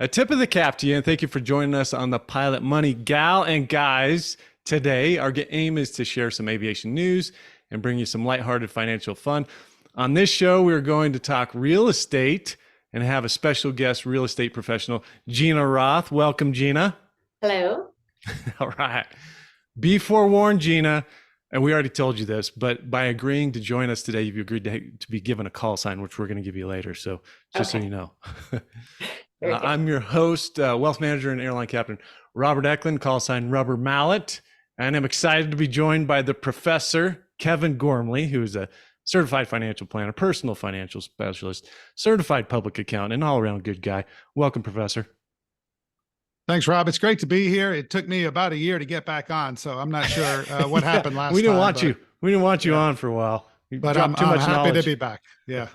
A tip of the cap to you, and thank you for joining us on the Pilot Money Gal and Guys. Today, our aim is to share some aviation news and bring you some lighthearted financial fun. On this show, we're going to talk real estate and have a special guest, real estate professional, Gina Roth. Welcome, Gina. Hello. All right. Be forewarned, Gina, and we already told you this, but by agreeing to join us today, you've agreed to be given a call sign, which we're going to give you later. So just so you know. I'm your host, wealth manager and airline captain, Robert Eklund, call sign Rubber Mallet. And I'm excited to be joined by the professor, Kevin Gormley, who is a certified financial planner, personal financial specialist, certified public accountant, and all around good guy. Welcome, Professor. Thanks, Rob. It's great to be here. It took me about a year to get back on, so I'm not sure what happened last time. We didn't want you on for a while. But I'm happy to be back. Yeah.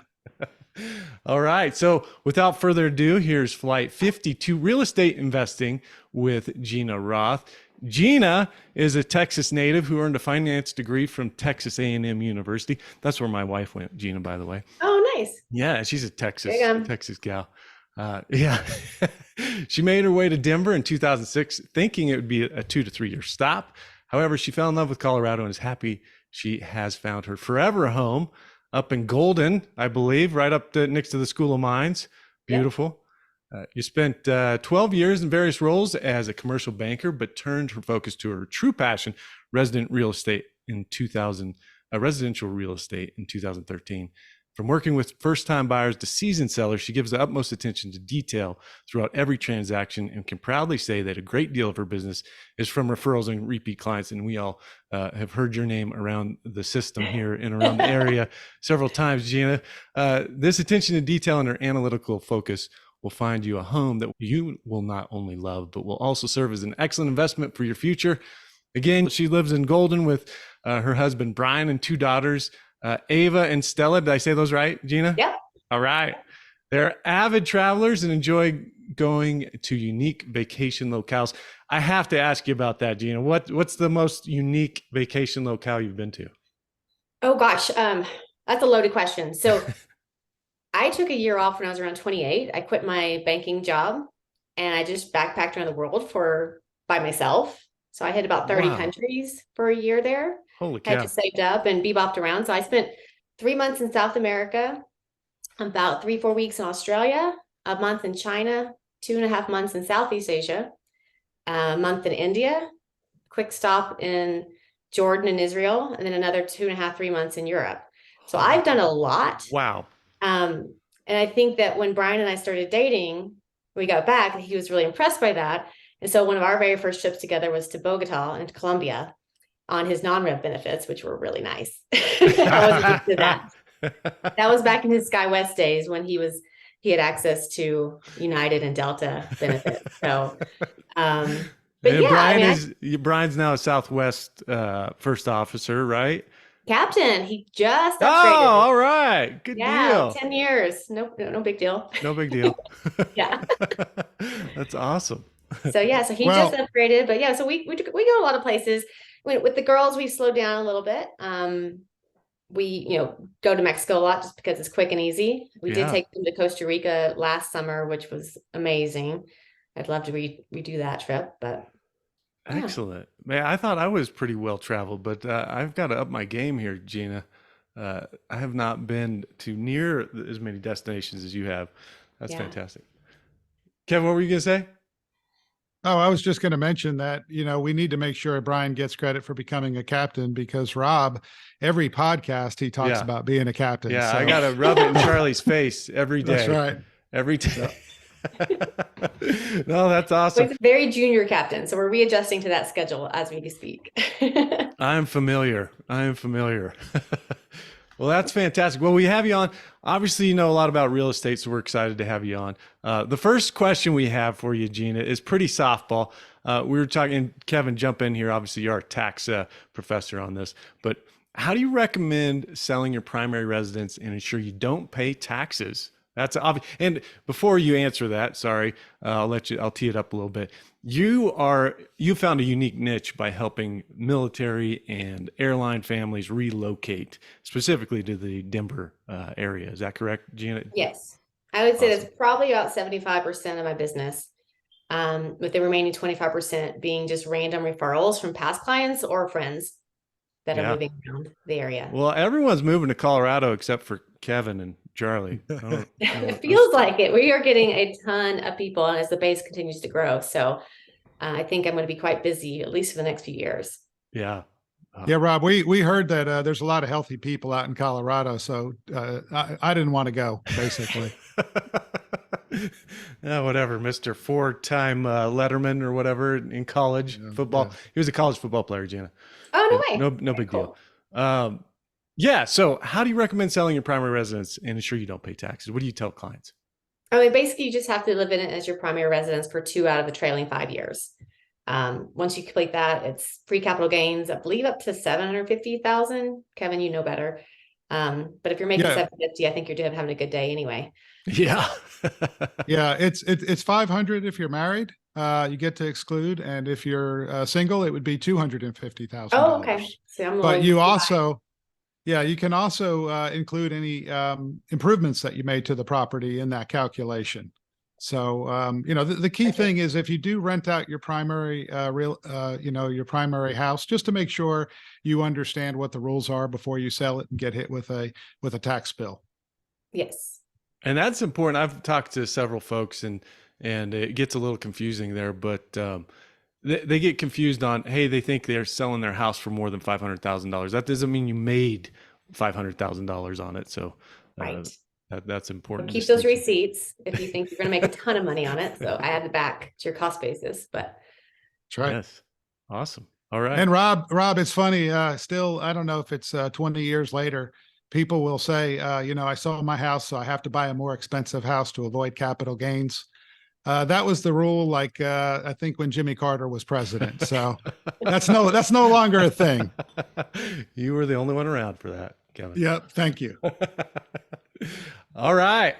All right. So without further ado, here's Flight 52, Real Estate Investing with Gina Roth. Gina is a Texas native who earned a finance degree from Texas A&M University. That's where my wife went, Gina, by the way. Oh, nice. Yeah, she's a Texas gal. Yeah. She made her way to Denver in 2006, thinking it would be a 2 to 3 year stop. However, she fell in love with Colorado and is happy she has found her forever home up in Golden, I believe, right up next to the School of Mines. Beautiful. Yep. You spent 12 years in various roles as a commercial banker, but turned her focus to her true passion, residential real estate in 2013. From working with first-time buyers to seasoned sellers, she gives the utmost attention to detail throughout every transaction and can proudly say that a great deal of her business is from referrals and repeat clients. And we all have heard your name around the system here and around the area several times, Gina. This attention to detail and her analytical focus will find you a home that you will not only love, but will also serve as an excellent investment for your future. Again, she lives in Golden with her husband, Brian, and 2 daughters, Ava and Stella. Did I say those right, Gina? Yep. All right. They're avid travelers and enjoy going to unique vacation locales. I have to ask you about that, Gina. What's the most unique vacation locale you've been to? Oh gosh, that's a loaded question. So I took a year off when I was around 28. I quit my banking job and I just backpacked around the world by myself. So I hit about 30 countries for a year there. Holy cow. Had just saved up and bebopped around. So I spent 3 months in South America, about 3-4 weeks in Australia, a month in China, 2.5 months in Southeast Asia, a month in India, quick stop in Jordan and Israel, and then another 2.5-3 months in Europe. So I've done a lot. Wow. And I think that when Brian and I started dating, we got back, he was really impressed by that. And so one of our very first trips together was to Bogota and Colombia on his non-rev benefits, which were really nice. I wasn't used to that. That was back in his SkyWest days when he had access to United and Delta benefits. So, but yeah, Brian's now a Southwest first officer, right? Captain. He just upgraded. Oh, all right. Good deal. 10 years. No big deal. No big deal. Yeah. That's awesome. So he just upgraded, but yeah, so we go a lot of places. With the girls, we've slowed down a little bit. We go to Mexico a lot just because it's quick and easy. We did take them to Costa Rica last summer, which was amazing. I'd love to redo that trip, but excellent. Man, I thought I was pretty well traveled, but I've got to up my game here, Gina. I have not been to near as many destinations as you have. That's fantastic. Kevin, what were you going to say? Oh, I was just going to mention that, we need to make sure Brian gets credit for becoming a captain because Rob, every podcast, he talks about being a captain. Yeah, so. I got to rub it in Charlie's face every day. That's right. Every day. No, that's awesome. He's a very junior captain, so we're readjusting to that schedule as we speak. I'm familiar. Well, that's fantastic. Well, we have you on. Obviously, you know a lot about real estate, so we're excited to have you on. The first question we have for you, Gina, is pretty softball. We were talking, Kevin, jump in here. Obviously, you're our tax professor on this, but how do you recommend selling your primary residence and ensure you don't pay taxes? That's obvious. And before you answer that, sorry, I'll tee it up a little bit. You found a unique niche by helping military and airline families relocate specifically to the Denver area. Is that correct, Gina? Yes. I would say Awesome. that's probably about 75% of my business. With the remaining 25% being just random referrals from past clients or friends that are Yeah. moving around the area. Well, everyone's moving to Colorado except for Kevin and Charlie. It feels like it. We are getting a ton of people, and as the base continues to grow. So I think I'm going to be quite busy, at least for the next few years. Yeah. Yeah, Rob, we heard that there's a lot of healthy people out in Colorado, so I didn't want to go, basically. Yeah, whatever, Mr. Four-time Letterman or whatever in college football. Yeah. He was a college football player, Gina. Oh, no way. No Very big cool. deal. Yeah. So how do you recommend selling your primary residence and ensure you don't pay taxes? What do you tell clients? I mean, basically, you just have to live in it as your primary residence for 2 out of the trailing 5 years. Once you complete that, it's free capital gains, I believe up to 750,000. Kevin, you know better. But if you're making Yeah. 750, I think you're having a good day anyway. Yeah. Yeah, it's 500 if you're married. You get to exclude, and if you're single, it would be $250,000. Oh, okay. So I'm But only you also, yeah, you can also include any improvements that you made to the property in that calculation. So, the key thing is if you do rent out your primary your primary house, just to make sure you understand what the rules are before you sell it and get hit with a tax bill. Yes. And that's important. I've talked to several folks and it gets a little confusing there, but they get confused on, hey, they think they're selling their house for more than $500,000. That doesn't mean you made $500,000 on it. So Right. that's important. Keep those receipts if you think you're going to make a ton of money on it. So add it back to your cost basis. But That's right. Yes. Awesome. All right. And Rob, it's funny. Still, I don't know if it's 20 years later, people will say, I sold my house, so I have to buy a more expensive house to avoid capital gains. That was the rule, like I think when Jimmy Carter was president. So that's no longer a thing. You were the only one around for that, Kevin. Yep. Thank you. All right.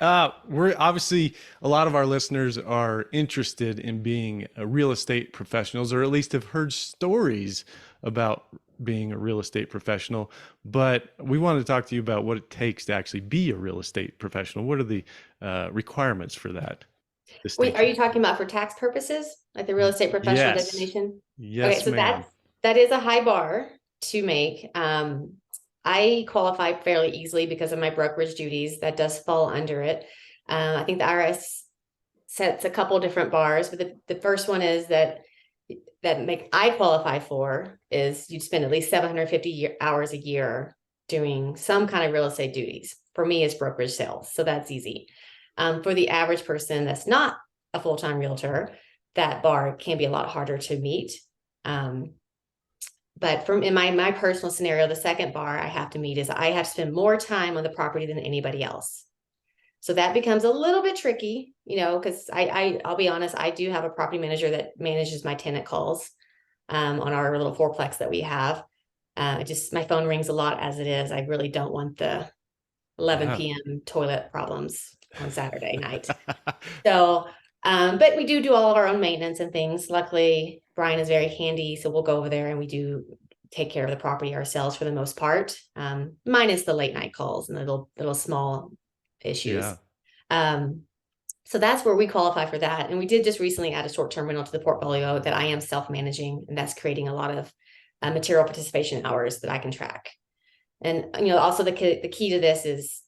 We're obviously, a lot of our listeners are interested in being real estate professionals, or at least have heard stories about being a real estate professional. But we wanted to talk to you about what it takes to actually be a real estate professional. What are the requirements for that? wait, are you talking about for tax purposes, like the real estate professional Yes. designation? Yes, Okay, so ma'am. that is a high bar to make. I qualify fairly easily because of my brokerage duties. That does fall under it. I think the IRS sets a couple different bars, but the first one is that I qualify for is you'd spend at least 750 hours a year doing some kind of real estate duties. For me, it's brokerage sales, so that's easy. For the average person that's not a full-time realtor, that bar can be a lot harder to meet. But in my personal scenario, the second bar I have to meet is I have to spend more time on the property than anybody else. So that becomes a little bit tricky, because I'll be honest, I do have a property manager that manages my tenant calls on our little fourplex that we have. My phone rings a lot as it is. I really don't want the 11 p.m. toilet problems on Saturday night. So, but we do all of our own maintenance and things. Luckily, Brian is very handy, so we'll go over there and we do take care of the property ourselves for the most part, minus the late night calls and the little small issues. Yeah. So that's where we qualify for that. And we did just recently add a short-term rental to the portfolio that I am self-managing, and that's creating a lot of material participation hours that I can track. And also the key to this is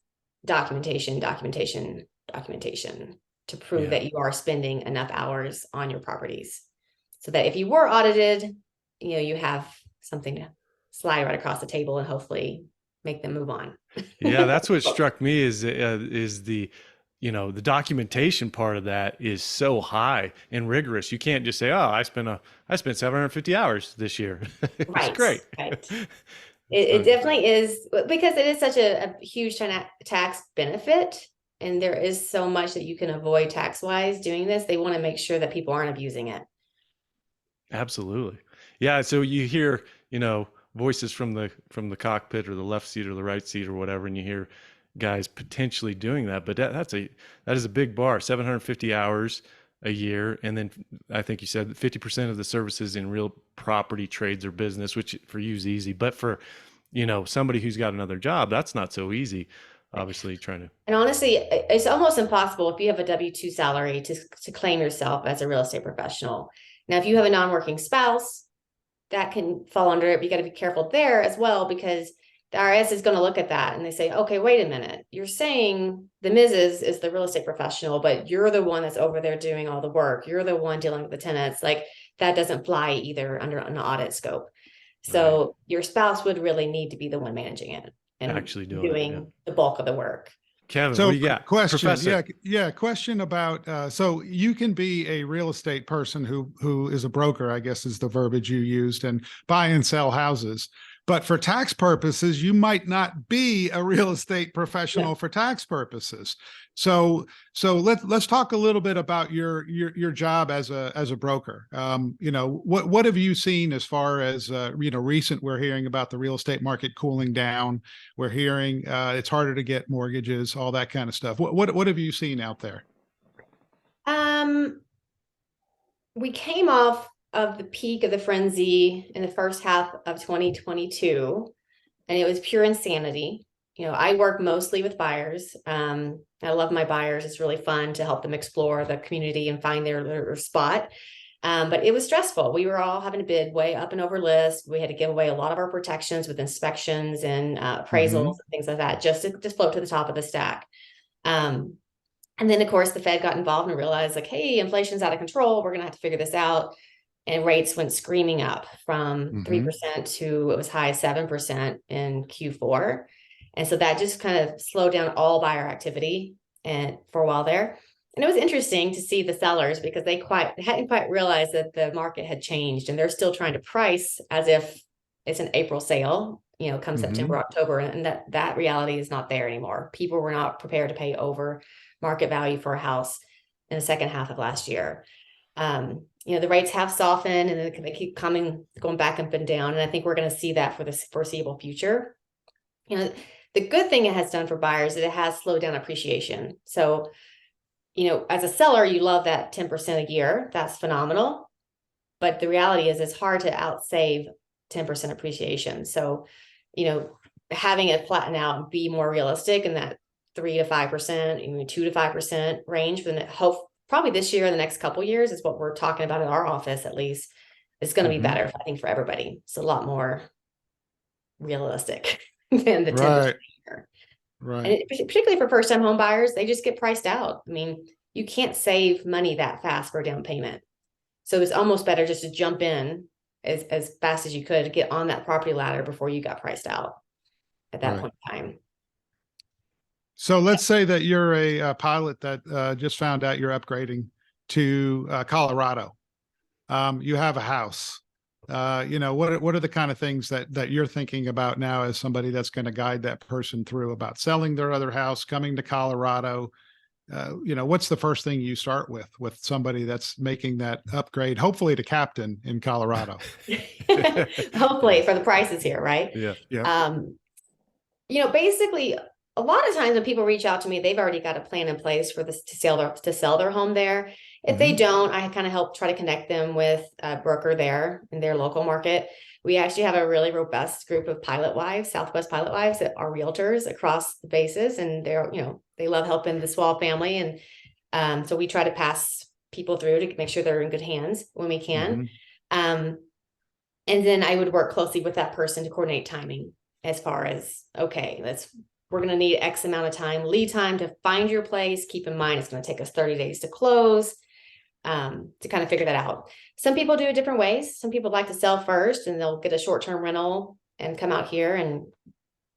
documentation to prove that you are spending enough hours on your properties, so that if you were audited, you have something to slide right across the table and hopefully make them move on. Yeah, that's what struck me is the the documentation part of that is so high and rigorous. You can't just say, "Oh, I spent 750 hours this year." It's Right. great. Right. It definitely is, because it is such a huge tax benefit, and there is so much that you can avoid tax-wise doing this. They want to make sure that people aren't abusing it. Absolutely. Yeah. So you hear, voices from the cockpit or the left seat or the right seat or whatever, and you hear guys potentially doing that. But that is a big bar, 750 hours a year. And then I think you said 50% of the services in real property trades or business, which for you is easy, but for, somebody who's got another job, that's not so easy. obviously trying to. And honestly, it's almost impossible if you have a W-2 salary to claim yourself as a real estate professional. Now, if you have a non-working spouse, that can fall under it. But you got to be careful there as well, because the IRS is going to look at that and they say, okay, wait a minute. You're saying the Mrs. is the real estate professional, but you're the one that's over there doing all the work. You're the one dealing with the tenants. Like, that doesn't fly either under an audit scope. So your spouse would really need to be the one managing it and Actually doing it, the bulk of the work. Kevin, So what do you got? question, Professor. question about, so you can be a real estate person who is a broker, I guess is the verbiage you used, and buy and sell houses. But for tax purposes, you might not be a real estate professional for tax purposes. So let's talk a little bit about your job as a broker. You know, what have you seen as far as you know, recent? We're hearing about the real estate market cooling down. We're hearing it's harder to get mortgages, all that kind of stuff. What have you seen out there? We came off of the peak of the frenzy in the first half of 2022, and it was pure insanity. You know, I work mostly with buyers. I love my buyers. It's really fun to help them explore the community and find their spot. But it was stressful. We were all having to bid way up and over list. We had to give away a lot of our protections with inspections and appraisals and things like that, just to float to the top of the stack. And then, of course, the Fed got involved and realized, like, hey, inflation's out of control. We're going to have to figure this out. And rates went screaming up from 3% to it was high 7% in Q4. And so that just kind of slowed down all buyer activity and for a while there. And it was interesting to see the sellers, because they hadn't quite realized that the market had changed, and they're still trying to price as if it's an April sale, you know, come September, October, and that reality is not there anymore. People were not prepared to pay over market value for a house in the second half of last year. You know, the rates have softened and they keep going back up and down. And I think we're going to see that for the foreseeable future. You know, the good thing it has done for buyers is it has slowed down appreciation. So, you know, as a seller, you love that 10% a year. That's phenomenal. But the reality is it's hard to outsave 10% appreciation. So, you know, having it flatten out and be more realistic in that 3 to 5%, even 2 to 5% range for the probably this year and the next couple of years is what we're talking about in our office. At least it's going to be better, I think, for everybody. It's a lot more realistic than the 10%. Right. And particularly for first-time home buyers, they just get priced out. I mean, you can't save money that fast for a down payment. So it's almost better just to jump in as fast as you could to get on that property ladder before you got priced out at that point in time. So let's say that you're a pilot that just found out you're upgrading to Colorado. You have a house. You know, what are the kind of things that you're thinking about now as somebody that's going to guide that person through about selling their other house, coming to Colorado? You know, what's the first thing you start with somebody that's making that upgrade, hopefully to captain in Colorado? Hopefully for the prices here, right? Yeah. You know, basically, a lot of times when people reach out to me, they've already got a plan in place for this to sell their home there. If they don't, I kind of help try to connect them with a broker there in their local market. We actually have a really robust group of pilot wives, Southwest pilot wives, that are realtors across the bases, and they're, you know, they love helping the small family, and so we try to pass people through to make sure they're in good hands when we can. And then I would work closely with that person to coordinate timing as far as, okay, we're going to need X amount of time, lead time to find your place. Keep in mind, it's going to take us 30 days to close, to kind of figure that out. Some people do it different ways. Some people like to sell first and they'll get a short-term rental and come out here and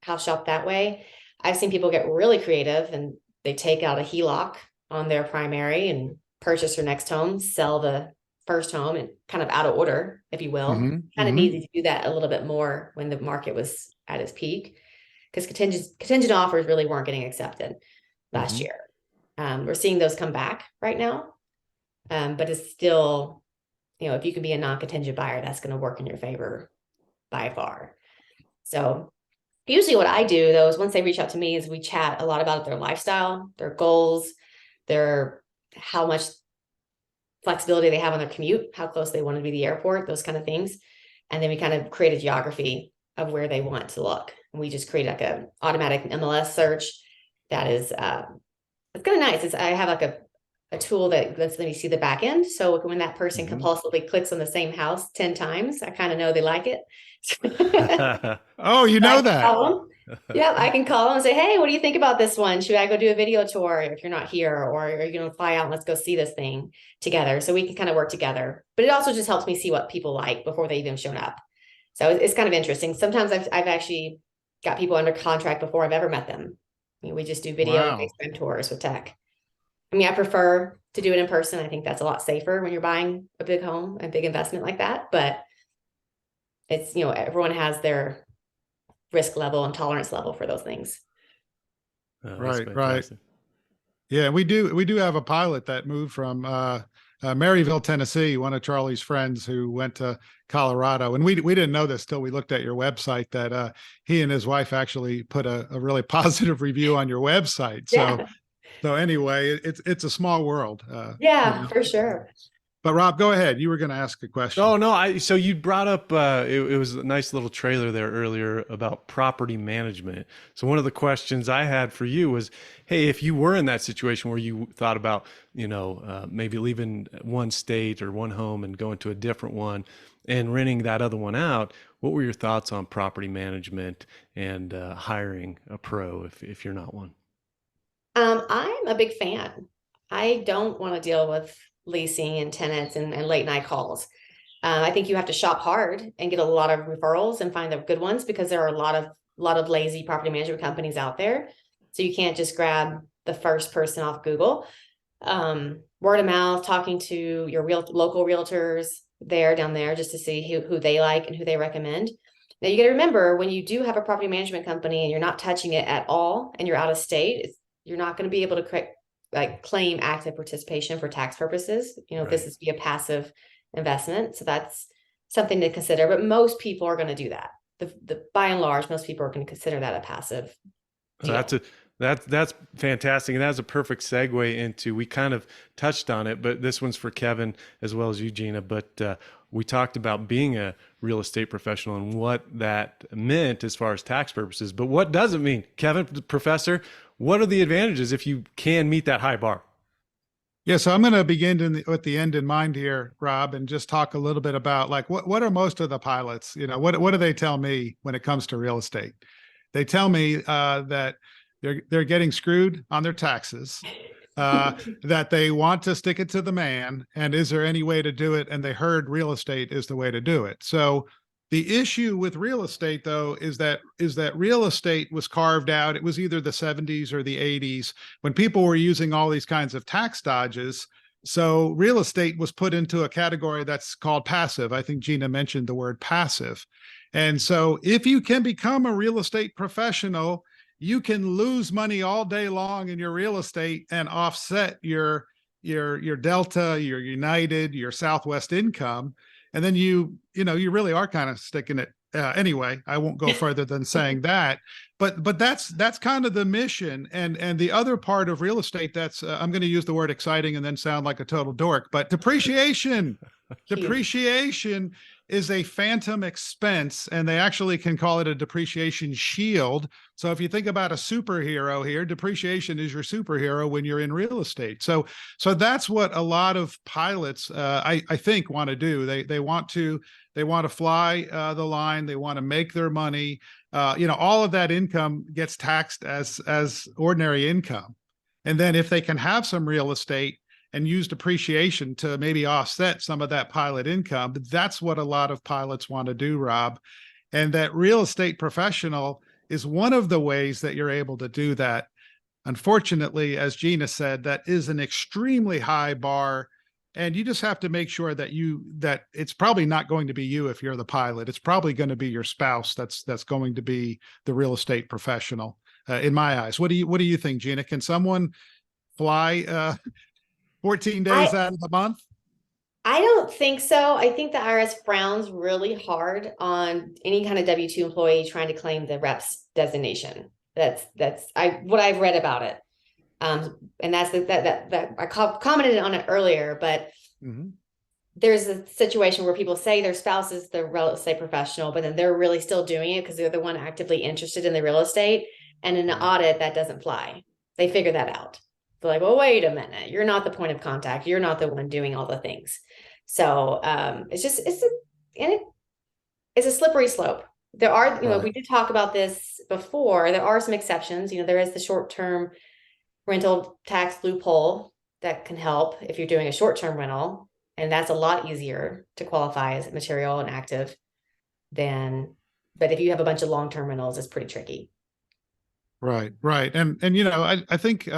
house shop that way. I've seen people get really creative and they take out a HELOC on their primary and purchase their next home, sell the first home, and kind of out of order, if you will. Kind of easy to do that a little bit more when the market was at its peak, because contingent offers really weren't getting accepted last year. We're seeing those come back right now. But it's still, you know, if you can be a non-contingent buyer, that's going to work in your favor by far. So usually what I do, though, is once they reach out to me, is we chat a lot about their lifestyle, their goals, how much flexibility they have on their commute, how close they want to be to the airport, those kind of things. And then we kind of create a geography of where they want to look. And we just create like a automatic MLS search that is, it's kind of nice. I have like a tool that lets me see the back end. So when that person compulsively clicks on the same house 10 times, I kind of know they like it. Oh, you I know can that. call them. Yeah, I can call them and say, hey, what do you think about this one? Should I go do a video tour if you're not here? Or are you going to fly out and let's go see this thing together? So we can kind of work together. But it also just helps me see what people like before they even shown up. So it's kind of interesting. Sometimes I've actually got people under contract before I've ever met them. I mean, we just do video and Wow. FaceTime tours with tech. I mean, I prefer to do it in person. I think that's a lot safer when you're buying a big home, a big investment like that. But it's, everyone has their risk level and tolerance level for those things. Oh, that's Right, right. fantastic. Yeah, we do have a pilot that moved from Maryville, Tennessee, one of Charlie's friends who went to Colorado. And we didn't know this till we looked at your website that he and his wife actually put a really positive review on your website. So Yeah. so anyway, it's a small world. Yeah, for sure. But Rob, go ahead. You were going to ask a question. Oh no, so you brought up it was a nice little trailer there earlier about property management. So one of the questions I had for you was, hey, if you were in that situation where you thought about, maybe leaving one state or one home and going to a different one and renting that other one out, what were your thoughts on property management and hiring a pro if you're not one? I'm a big fan. I don't want to deal with leasing and tenants and late night calls. I think you have to shop hard and get a lot of referrals and find the good ones because there are a lot of lazy property management companies out there. So you can't just grab the first person off Google. Word of mouth, talking to your local realtors down there just to see who they like and who they recommend. Now you got to remember when you do have a property management company and you're not touching it at all and you're out of state, you're not going to be able to claim active participation for tax purposes. This is be a passive investment. So that's something to consider. But most people are going to do that. The by and large, most people are going to consider that a passive deal. That's fantastic, and that's a perfect segue into, we kind of touched on it, but this one's for Kevin as well as you, Gina. But we talked about being a real estate professional and what that meant as far as tax purposes. But what does it mean, Kevin, professor? What are the advantages if you can meet that high bar? Yeah, so I'm going to begin with the end in mind here, Rob, and just talk a little bit about like what are most of the pilots, what do they tell me when it comes to real estate? They tell me that they're getting screwed on their taxes, that they want to stick it to the man, and is there any way to do it? And they heard real estate is the way to do it. So the issue with real estate, though, is that real estate was carved out. It was either the 70s or the 80s when people were using all these kinds of tax dodges. So real estate was put into a category that's called passive. I think Gina mentioned the word passive. And so if you can become a real estate professional, you can lose money all day long in your real estate and offset your Delta, your United, your Southwest income. And then you really are kind of sticking it. Anyway, I won't go further than saying that, but that's kind of the mission. And the other part of real estate that's I'm going to use the word exciting and then sound like a total dork, but depreciation. Depreciation is a phantom expense, and they actually can call it a depreciation shield. So if you think about a superhero here, depreciation is your superhero when you're in real estate. So that's what a lot of pilots, I think, want to do. They want to fly the line. They want to make their money. All of that income gets taxed as ordinary income, and then if they can have some real estate and use depreciation to maybe offset some of that pilot income. That's what a lot of pilots want to do, Rob. And that real estate professional is one of the ways that you're able to do that. Unfortunately, as Gina said, that is an extremely high bar. And you just have to make sure that it's probably not going to be you if you're the pilot. It's probably going to be your spouse that's going to be the real estate professional, in my eyes. What do you think, Gina? Can someone fly 14 days out of the month? I don't think so. I think the IRS frowns really hard on any kind of W-2 employee trying to claim the reps designation. That's what I've read about it. And that's that I commented on it earlier, but there's a situation where people say their spouse is the real estate professional, but then they're really still doing it because they're the one actively interested in the real estate. And in an audit, that doesn't fly. they figure that out. They're like, well, wait a minute, you're not the point of contact. You're not the one doing all the things. So it's a slippery slope. There are, Right. we did talk about this before. There are some exceptions. There is the short-term rental tax loophole that can help if you're doing a short-term rental. And that's a lot easier to qualify as material and active but if you have a bunch of long-term rentals, it's pretty tricky. Right, right. And I think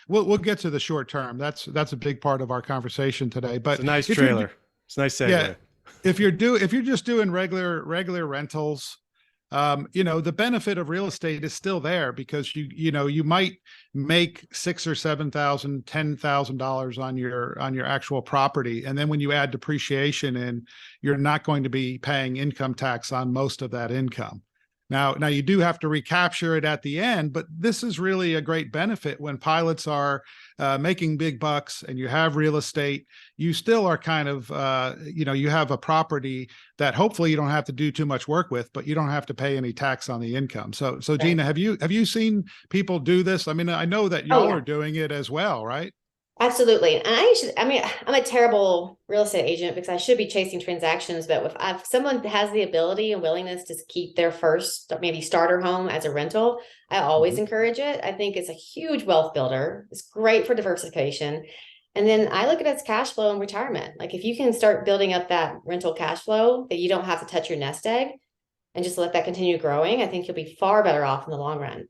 we'll get to the short term. That's a big part of our conversation today. It's But a nice if you're trailer. It's a nice segue. yeah, if you're just doing regular rentals, the benefit of real estate is still there because you might make $6,000 or $7,000, $10,000 on your actual property, and then when you add depreciation in, you're not going to be paying income tax on most of that income. Now you do have to recapture it at the end, but this is really a great benefit when pilots are making big bucks and you have real estate. You still are kind of, you have a property that hopefully you don't have to do too much work with, but you don't have to pay any tax on the income. So Gina, have you seen people do this? I mean, I know that y'all are doing it as well, right? Absolutely. And I'm a terrible real estate agent because I should be chasing transactions, but if someone has the ability and willingness to keep their first, maybe starter home as a rental, I always encourage it. I think it's a huge wealth builder. It's great for diversification. And then I look at it as cash flow and retirement. Like if you can start building up that rental cash flow that you don't have to touch your nest egg and just let that continue growing, I think you'll be far better off in the long run.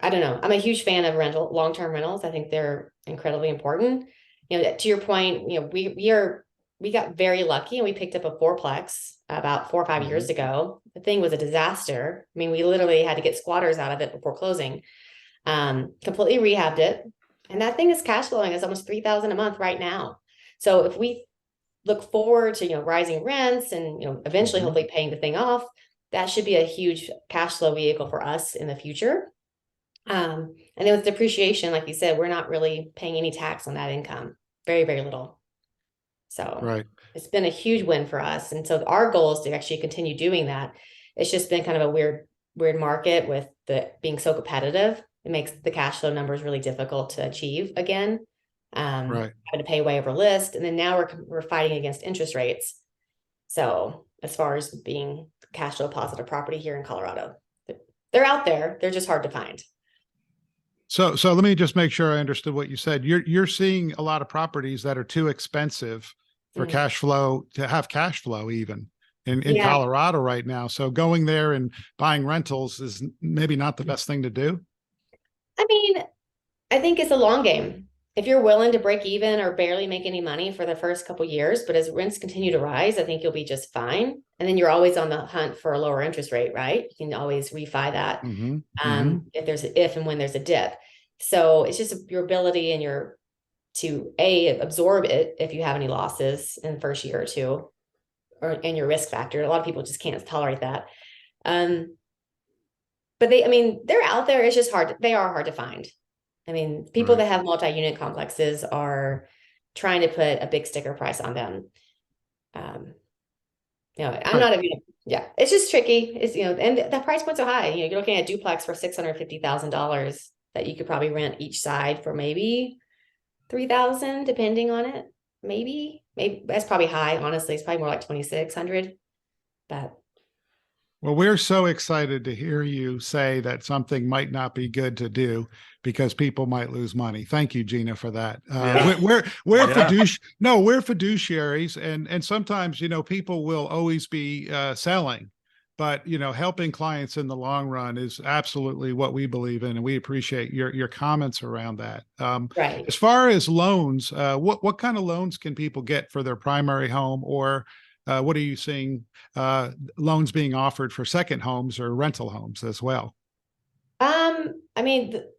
I don't know. I'm a huge fan of long-term rentals. I think they're incredibly important. To your point, we got very lucky and we picked up a fourplex about 4 or 5 years ago. The thing was a disaster. I mean, we literally had to get squatters out of it before closing. Completely rehabbed it. And that thing is cash flowing us almost $3,000 a month right now. So if we look forward to, rising rents and, eventually hopefully paying the thing off, that should be a huge cash flow vehicle for us in the future. And then with depreciation, like you said, we're not really paying any tax on that income, very, very little. So it's been a huge win for us. And so our goal is to actually continue doing that. It's just been kind of a weird market with being so competitive. It makes the cash flow numbers really difficult to achieve again. Having to pay way over list. And then now we're fighting against interest rates. So as far as being cash flow positive property here in Colorado, they're out there. They're just hard to find. So let me just make sure I understood what you said. You're seeing a lot of properties that are too expensive for cash flow to have cash flow even in Colorado right now. So going there and buying rentals is maybe not the best thing to do. I mean, I think it's a long game. If you're willing to break even or barely make any money for the first couple of years, but as rents continue to rise, I think you'll be just fine. And then you're always on the hunt for a lower interest rate, right? You can always refi that if and when there's a dip. So it's just your ability and to absorb it if you have any losses in the first year or two, and your risk factor. A lot of people just can't tolerate that. But they're out there. It's just hard. They are hard to find. People that have multi-unit complexes are trying to put a big sticker price on them. I'm not it's just tricky. It's, and the price points are high. You're looking at a duplex for $650,000 that you could probably rent each side for maybe $3,000, depending on it. Maybe that's probably high. Honestly, it's probably more like $2,600. But well, we're so excited to hear you say that something might not be good to do because people might lose money. Thank you, Gina, for that. We're fiduciaries, and sometimes people will always be selling, but helping clients in the long run is absolutely what we believe in, and we appreciate your comments around that. As far as loans, what kind of loans can people get for their primary home, or what are you seeing loans being offered for second homes or rental homes as well?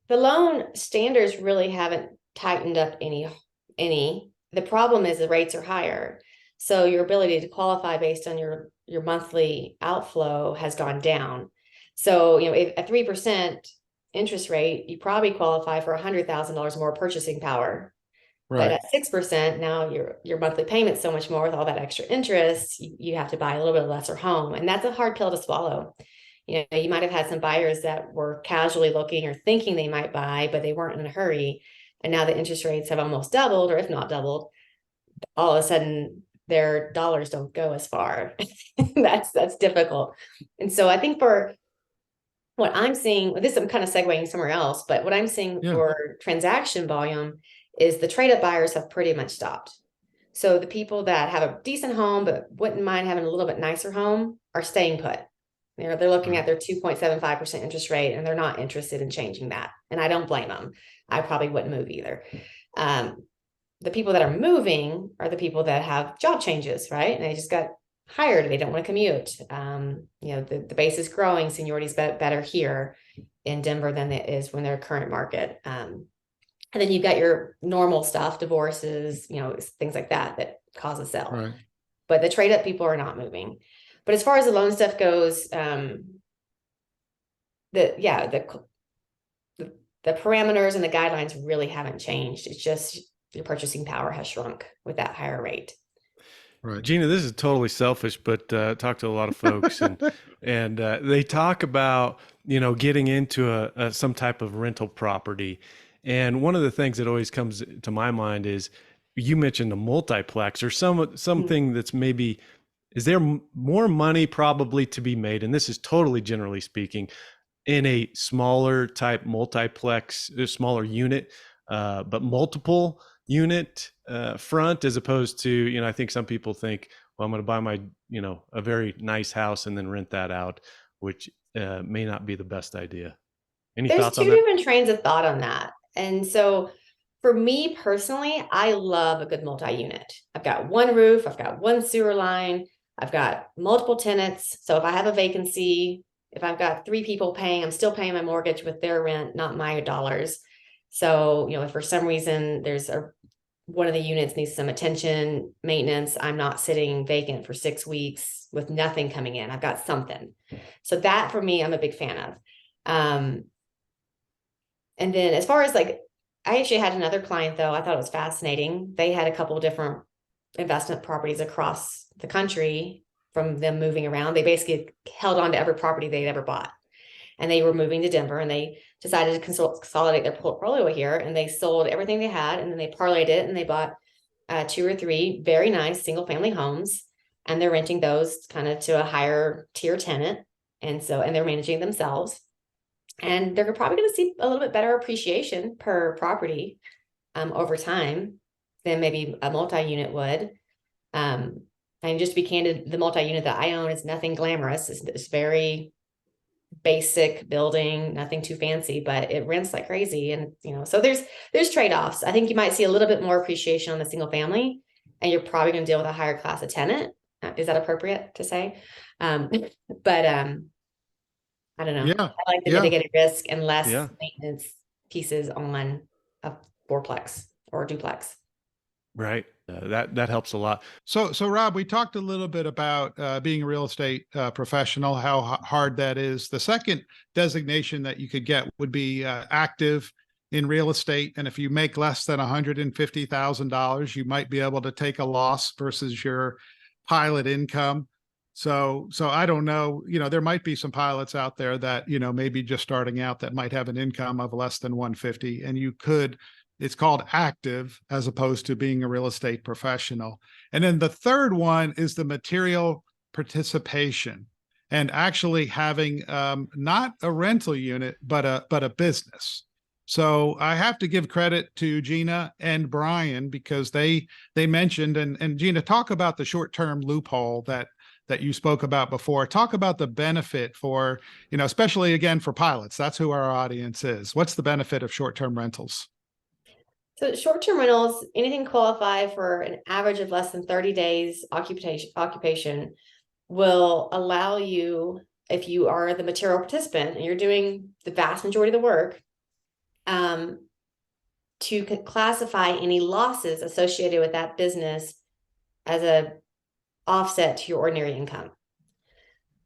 The loan standards really haven't tightened up any. The problem is the rates are higher. So your ability to qualify based on your monthly outflow has gone down. So, if a 3% interest rate, you probably qualify for $100,000 more purchasing power. But at 6%, now your monthly payment's so much more with all that extra interest, you have to buy a little bit lesser home. And that's a hard pill to swallow. You know, you might have had some buyers that were casually looking or thinking they might buy, but they weren't in a hurry. And now the interest rates have almost doubled, or if not doubled, all of a sudden their dollars don't go as far. That's difficult. And so I think for what I'm seeing, this I'm kind of segueing somewhere else, but what I'm seeing Yeah. for transaction volume is the trade up buyers have pretty much stopped. So the people that have a decent home but wouldn't mind having a little bit nicer home are staying put. They're looking at their 2.75% interest rate, and they're not interested in changing that. And I don't blame them. I probably wouldn't move either. The people that are moving are the people that have job changes, right? And they just got hired. They don't want to commute. You know, the base is growing. Seniority is better here in Denver than it is when their current market. And then you've got your normal stuff, divorces, you know, things like that that cause a sell. Right. But the trade up people are not moving. But as far as the loan stuff goes, the parameters and the guidelines really haven't changed. It's just your purchasing power has shrunk with that higher rate. Right. Gina, this is totally selfish, but talk to a lot of folks, and they talk about, you know, getting into some type of rental property. And one of the things that always comes to my mind is you mentioned a multiplex or something that's maybe, is there more money probably to be made? And this is totally generally speaking in a smaller type multiplex, a smaller unit, but multiple unit front, as opposed to, you know, I think some people think, well, I'm going to buy my, you know, a very nice house and then rent that out, which may not be the best idea. Any There's thoughts on two that? different trains of thought on that. And so for me personally, I love a good multi-unit. I've got one roof, I've got one sewer line, I've got multiple tenants. So if I have a vacancy, if I've got 3 people paying, I'm still paying my mortgage with their rent, not my dollars. So, you know, if for some reason one of the units needs some attention, maintenance, I'm not sitting vacant for 6 weeks with nothing coming in. I've got something. So that for me, I'm a big fan of. And then as far as like, I actually had another client though, I thought it was fascinating. They had a couple of different investment properties across the country from them moving around. They basically held on to every property they'd ever bought. And they were moving to Denver, and they decided to consolidate their portfolio here, and they sold everything they had, and then they parlayed it, and they bought 2 or 3 very nice single family homes, and they're renting those kind of to a higher tier tenant. And they're managing themselves, and they're probably going to see a little bit better appreciation per property over time than maybe a multi-unit would. And just to be candid, the multi-unit that I own is nothing glamorous. It's very basic building, nothing too fancy, but it rents like crazy. And, you know, so there's trade-offs. I think you might see a little bit more appreciation on the single family, and you're probably going to deal with a higher class of tenant. Is that appropriate to say? But I don't know. Yeah. I like the Yeah. mitigated risk and less Yeah. maintenance pieces on a fourplex or a duplex. Right. That helps a lot. So Rob, we talked a little bit about being a real estate professional, how hard that is. The second designation that you could get would be active in real estate. And if you make less than $150,000, you might be able to take a loss versus your pilot income. So I don't know, you know, there might be some pilots out there that, you know, maybe just starting out that might have an income of less than 150, and it's called active as opposed to being a real estate professional. And then the third one is the material participation, and actually having not a rental unit, but a business. So I have to give credit to Gina and Brian, because they mentioned, and Gina, talk about the short-term loophole that you spoke about before. Talk about the benefit for, you know, especially again for pilots. That's who our audience is. What's the benefit of short-term rentals? So short-term rentals, anything qualify for an average of less than 30 days occupation will allow you, if you are the material participant and you're doing the vast majority of the work, to classify any losses associated with that business as a offset to your ordinary income,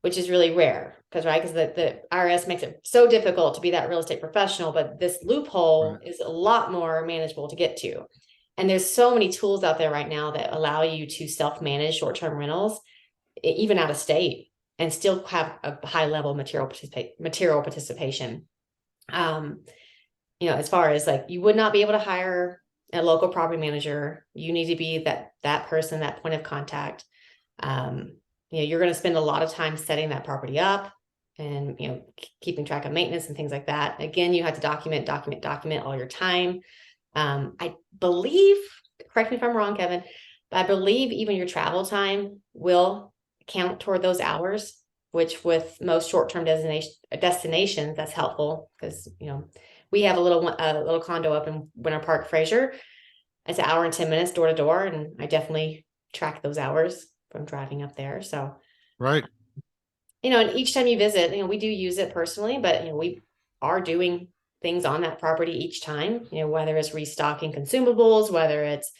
which is really rare because the IRS makes it so difficult to be that real estate professional, but this loophole is a lot more manageable to get to. And there's so many tools out there right now that allow you to self-manage short-term rentals, even out of state. and still have a high level material participation. As far as like, you would not be able to hire a local property manager. You need to be that person, that point of contact. You're going to spend a lot of time setting that property up and, keeping track of maintenance and things like that. Again, you have to document all your time. I believe, correct me if I'm wrong, Kevin, but I believe even your travel time will count toward those hours, which with most short-term destinations, that's helpful because, we have a little condo up in Winter Park, Fraser. It's an hour and 10 minutes door to door. And I definitely track those hours from driving up there. So, Right. And each time you visit, we do use it personally, but, we are doing things on that property each time, whether it's restocking consumables, whether it's,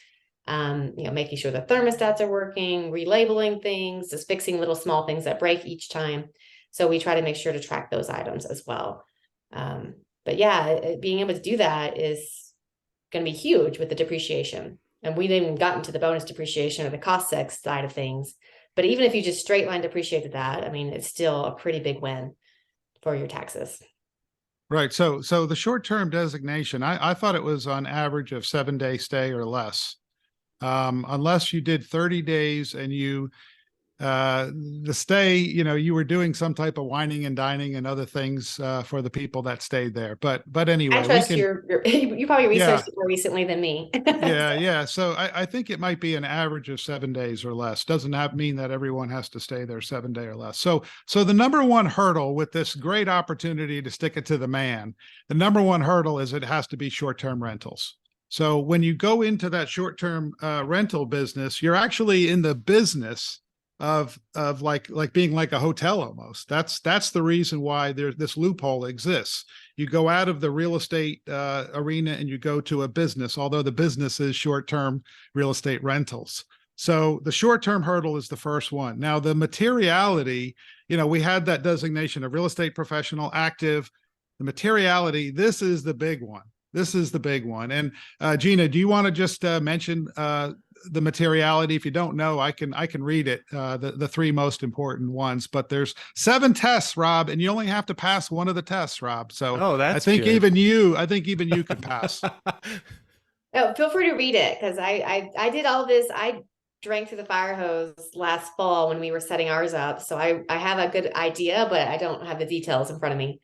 making sure the thermostats are working, relabeling things, just fixing little small things that break each time. So we try to make sure to track those items as well. But yeah, being able to do that is going to be huge with the depreciation. And we didn't even gotten to the bonus depreciation or the cost side of things. But even if you just straight line depreciated that, I mean, it's still a pretty big win for your taxes. Right. So the short-term designation, I thought it was on average of 7-day stay or less. Unless you did 30 days and the stay, you were doing some type of wining and dining and other things for the people that stayed there. But anyway, I trust you probably researched it more recently than me. Yeah. So I think it might be an average of 7 days or less. Doesn't mean that everyone has to stay there 7 day or less. So the number one hurdle with this great opportunity to stick it to the man, the number one hurdle is it has to be short-term rentals. So when you go into that short-term rental business, you're actually in the business of like being like a hotel almost. That's the reason why this loophole exists. You go out of the real estate arena and you go to a business, although the business is short-term real estate rentals. So the short-term hurdle is the first one. Now the materiality, we had that designation of real estate professional active. The materiality, this is the big one. And Gina, do you want to just mention the materiality? If you don't know, I can read it, the three most important ones, but there's 7 tests, Rob, and you only have to pass one of the tests, Rob. So that's I think good. even you can pass. Oh, feel free to read it because I did all this. I drank through the fire hose last fall when we were setting ours up. So I have a good idea, but I don't have the details in front of me.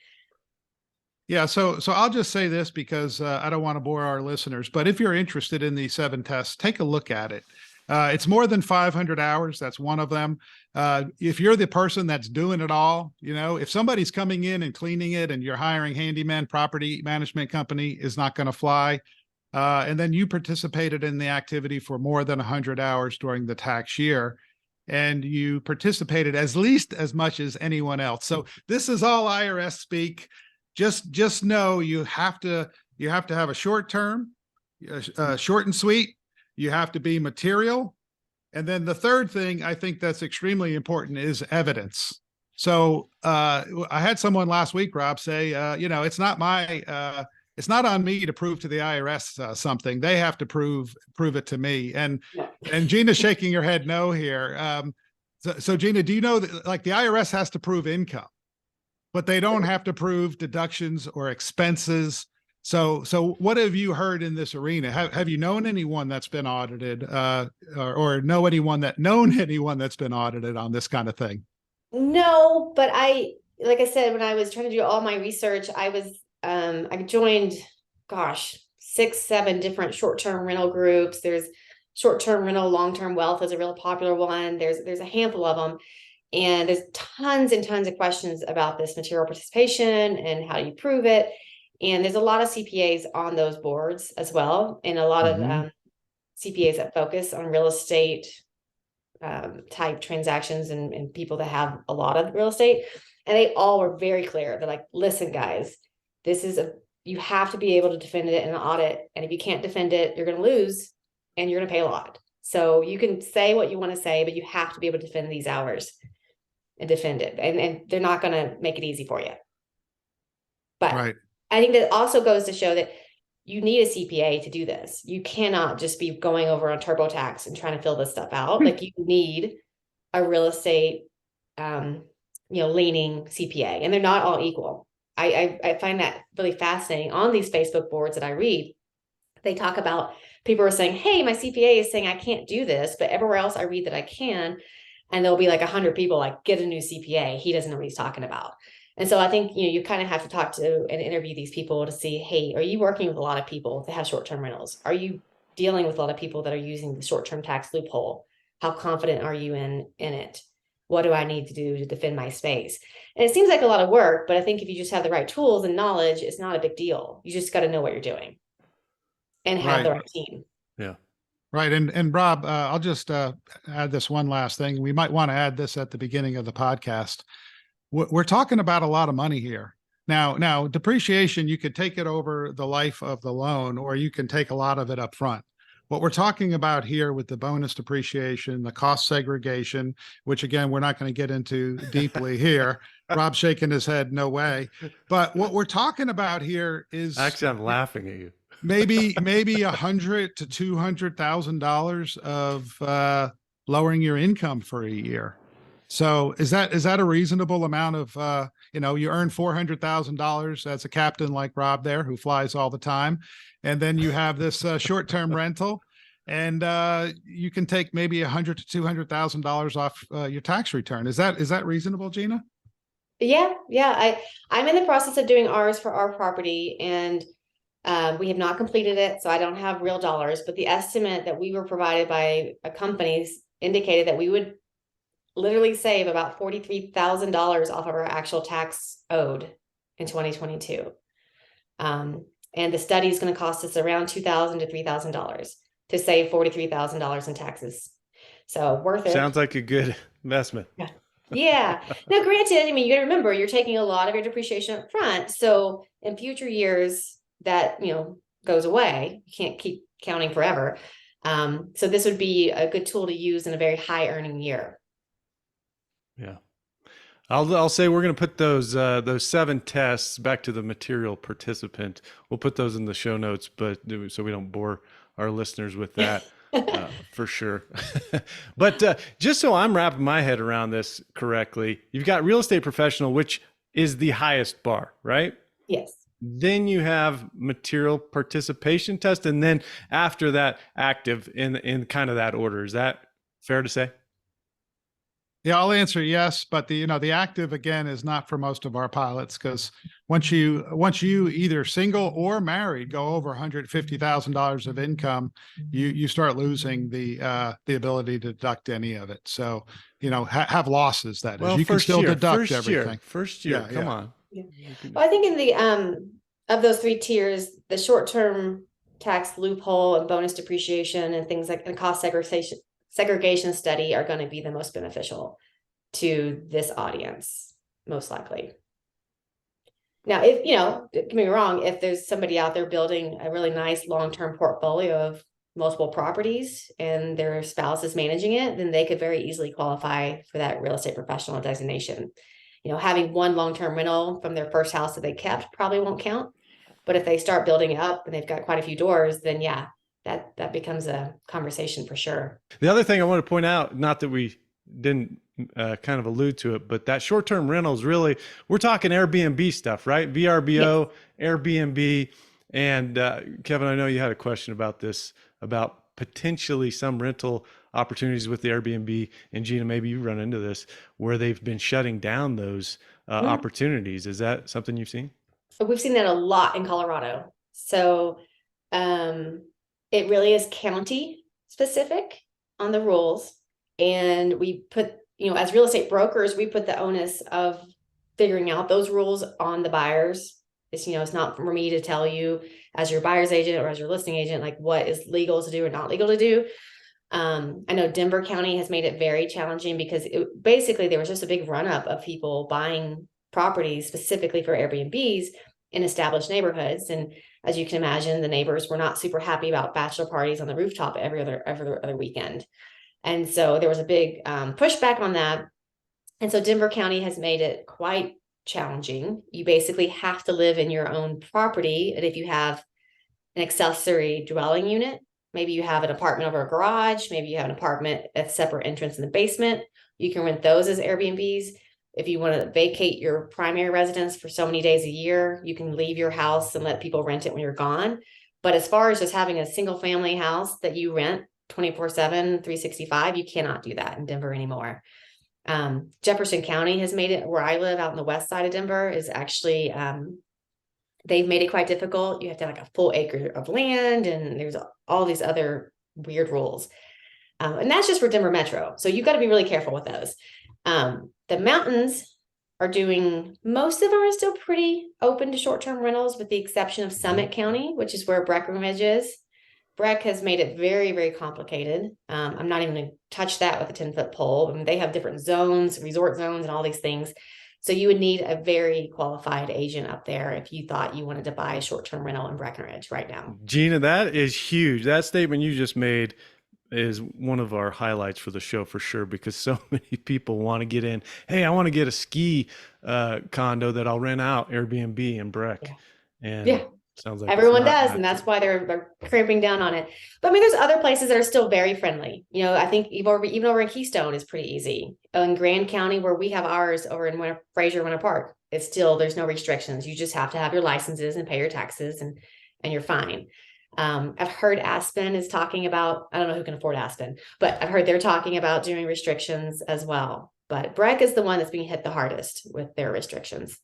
Yeah, so I'll just say this because I don't want to bore our listeners, but if you're interested in these 7 tests, take a look at it. It's more than 500 hours. That's one of them. If you're the person that's doing it all, if somebody's coming in and cleaning it and you're hiring handyman, property management company is not going to fly. And then you participated in the activity for more than 100 hours during the tax year, and you participated as least as much as anyone else. So this is all IRS speak. Just know you have to have a short term, short and sweet. You have to be material. And then the third thing I think that's extremely important is evidence. So I had someone last week, Rob, say, it's not on me to prove to the IRS something. They have to prove it to me. And Gina's shaking her head no here. So Gina, do you know that like the IRS has to prove income, but they don't have to prove deductions or expenses. So what have you heard in this arena? Have you known anyone that's been audited, or know anyone that's been audited on this kind of thing? No, but like I said, when I was trying to do all my research, I joined, 6, 7 different short-term rental groups. There's short-term rental, long-term wealth is a real popular one. There's a handful of them. And there's tons and tons of questions about this material participation and how do you prove it. And there's a lot of CPAs on those boards as well. And a lot of CPAs that focus on real estate type transactions and people that have a lot of real estate. And they all were very clear. They're like, listen, guys, you have to be able to defend it in an audit. And if you can't defend it, you're going to lose and you're going to pay a lot. So you can say what you want to say, but you have to be able to defend these hours and defend it. And they're not going to make it easy for you. But right. I think that also goes to show that you need a CPA to do this. You cannot just be going over on TurboTax and trying to fill this stuff out. Like you need a real estate leaning CPA, and they're not all equal. I find that really fascinating. On these Facebook boards that I read, they talk about people are saying, hey, my CPA is saying I can't do this, but everywhere else I read that I can. And there'll be like 100 people like, get a new CPA. He doesn't know what he's talking about. And so I think, you kind of have to talk to and interview these people to see, hey, are you working with a lot of people that have short-term rentals? Are you dealing with a lot of people that are using the short-term tax loophole? How confident are you in it? What do I need to do to defend my space? And it seems like a lot of work, but I think if you just have the right tools and knowledge, it's not a big deal. You just got to know what you're doing and have the right team. Yeah. Right. And Rob, I'll just add this one last thing. We might want to add this at the beginning of the podcast. We're talking about a lot of money here. Now, depreciation, you could take it over the life of the loan, or you can take a lot of it up front. What we're talking about here with the bonus depreciation, the cost segregation, which again, we're not going to get into deeply here. Rob's shaking his head, no way. But what we're talking about here is actually, I'm laughing at you. maybe $100,000 to $200,000 of lowering your income for a year. So is that a reasonable amount of you earn $400,000 as a captain like Rob there, who flies all the time, and then you have this short-term rental, and you can take maybe $100,000 to $200,000 off your tax return. Is that reasonable, Gina? Yeah. I'm in the process of doing ours for our property, and we have not completed it, so I don't have real dollars, but the estimate that we were provided by a company indicated that we would literally save about $43,000 off of our actual tax owed in 2022. And the study is going to cost us around $2,000 to $3,000 to save $43,000 in taxes. So worth it. Sounds like a good investment. Yeah. Now, granted, I mean, you got to remember, you're taking a lot of your depreciation up front. So in future years, that goes away. You can't keep counting forever. So this would be a good tool to use in a very high earning year. Yeah. I'll say we're going to put those 7 tests back to the material participant. We'll put those in the show notes, but so we don't bore our listeners with that for sure. But just so I'm wrapping my head around this correctly, you've got real estate professional, which is the highest bar, right? Yes. Then you have material participation test, and then after that, active in kind of that order. Is that fair to say? Yeah, I'll answer yes, but the active again is not for most of our pilots, because once you either single or married go over $150,000 of income, you start losing the ability to deduct any of it. So have losses. That is, you can still deduct everything. First year, come on. Yeah. Well, I think in the of those 3 tiers, the short-term tax loophole and bonus depreciation and things like and cost segregation study are going to be the most beneficial to this audience, most likely. Now, if don't get me wrong, if there's somebody out there building a really nice long-term portfolio of multiple properties and their spouse is managing it, then they could very easily qualify for that real estate professional designation. Having one long-term rental from their first house that they kept probably won't count. But if they start building it up and they've got quite a few doors, then yeah, that becomes a conversation for sure. The other thing I want to point out, not that we didn't kind of allude to it, but that short-term rentals, really, we're talking Airbnb stuff, right? VRBO, yes. Airbnb. And Kevin, I know you had a question about this, about potentially some rental opportunities with the Airbnb, and Gina, maybe you run into this, where they've been shutting down those opportunities. Is that something you've seen? We've seen that a lot in Colorado. So it really is county specific on the rules. And we put, as real estate brokers, we put the onus of figuring out those rules on the buyers. It's not for me to tell you as your buyer's agent or as your listing agent, like what is legal to do or not legal to do. I know Denver County has made it very challenging because basically there was just a big run up of people buying properties specifically for Airbnbs in established neighborhoods. And as you can imagine, the neighbors were not super happy about bachelor parties on the rooftop every other weekend. And so there was a big pushback on that. And so Denver County has made it quite challenging. You basically have to live in your own property. And if you have an accessory dwelling unit, maybe you have an apartment over a garage, maybe you have an apartment at separate entrance in the basement, you can rent those as Airbnbs. If you want to vacate your primary residence for so many days a year, you can leave your house and let people rent it when you're gone. But as far as just having a single family house that you rent 24/7, 365, you cannot do that in Denver anymore. Jefferson County has made it, where I live out in the west side of Denver, is actually, they've made it quite difficult. You have to have like a full acre of land, and there's all these other weird rules. And that's just for Denver Metro. So you got to be really careful with those. The mountains are doing, most of them are still pretty open to short-term rentals, with the exception of Summit County, which is where Breckenridge is. Breck has made it very, very complicated. I'm not even going to touch that with a 10-foot pole. I mean, they have different zones, resort zones, and all these things. So you would need a very qualified agent up there if you thought you wanted to buy a short-term rental in Breckenridge right now. Gina, that is huge. That statement you just made is one of our highlights for the show for sure, because so many people want to get in. Hey, I want to get a ski condo that I'll rent out, Airbnb in Breck. Yeah. And Yeah. sounds like everyone does, and that's why they're cramping down on it. But I mean, there's other places that are still very friendly. You know, I think even over in Keystone is pretty easy. In Grand County, where we have ours over in Fraser Winter Park, it's still, there's no restrictions. You just have to have your licenses and pay your taxes, and you're fine. I've heard Aspen is talking about, I don't know who can afford Aspen, but I've heard they're talking about doing restrictions as well. But Breck is the one that's being hit the hardest with their restrictions.